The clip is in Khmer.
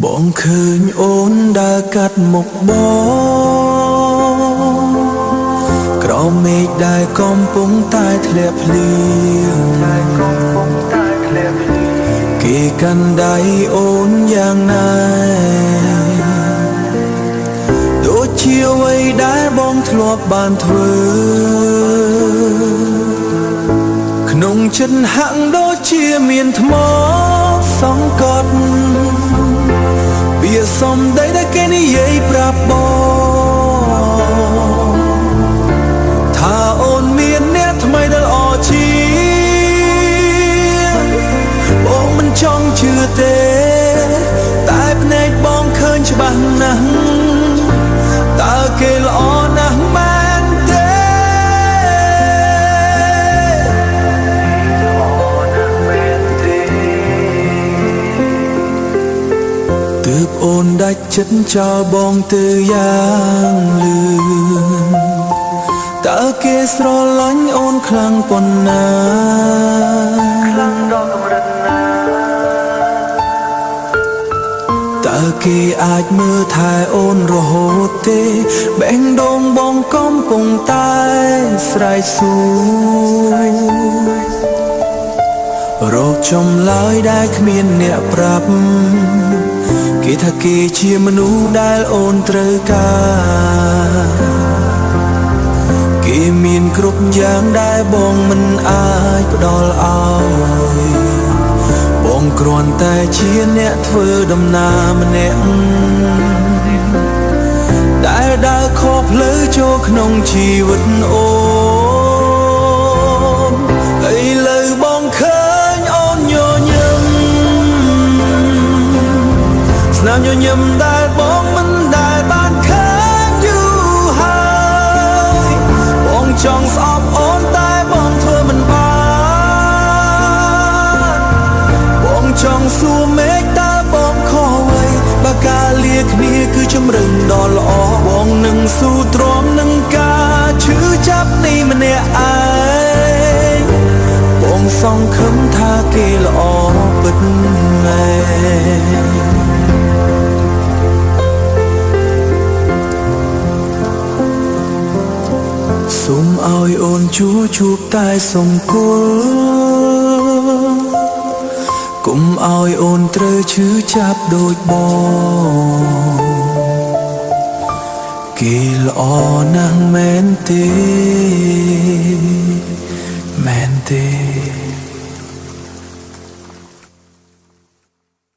បងឃើញអូនដើរកាត់មុខបងក្រោមមេឃដែលកំពុងតែធ្លាក់ភ្លៀងគេកាន់ដៃអូនយ៉ាងណាដូចជាអ្វីដែលបងធ្លាប់បានធ្វើក្នុងចិត្តហាក់ដូចជាមានថ្មសង្កត់វាសំដីដែលគេនិយាយប្រាប់បងថាអូនមានអ្នកថ្មីដែលល្អជាងបងមិនចង់ជឿទេតែភ្នែកបងឃើញច្បាស់ណាស់តើគេល្អណាស់មែនទេទើបអូនដាច់ចិត្តចោលបងទៅយ៉ាងលឿនតើគេស្រឡាញ់អូនខ្លាំងប៉ុណ្ណាខ្លាំងដល់កម្រិតណាតើគេអាចមើលថែអូនរហូតទេបេះដូងបងកំពុងតែស្រែកសួររកចម្លើយដែលគ្មានអ្នកប្រាប់គេថាគេជាមនុស្សដែលអូនត្រូវការគេមានគ្រប់យ៉ាងដែលបងមិនអាចផ្ដល់ឲ្យបងគ្រាន់តែជាអ្នកធ្វើដំណើរម្នាក់ដែលដើរខុសផ្លូវចូលក្នុងជីវិតអូនឥឡូវបងឃើញអូនញញឹមស្នាមញញឹមដែលបងមិនដែលបានឃើញយូរហើយបងចង់ស្អប់អូនតែបងធ្វើមិនបានបងចង់សួរមេឃតើបងខុសអ្វីបើការលាគ្នាគឺជំរឹងដ៏ល្អបងនឹងស៊ូទ្រាំនឹងការឈឺចាប់នេះម្នាក់ឯងបងសង្ឃឹមថាគេល្អពិតមែនសូមឲ្យអូនជួបតែសង្គល់កុំឲ្យអូនត្រូវឈឺចាប់ដូចបងគេល្អណាស់មែនទេមែនទេ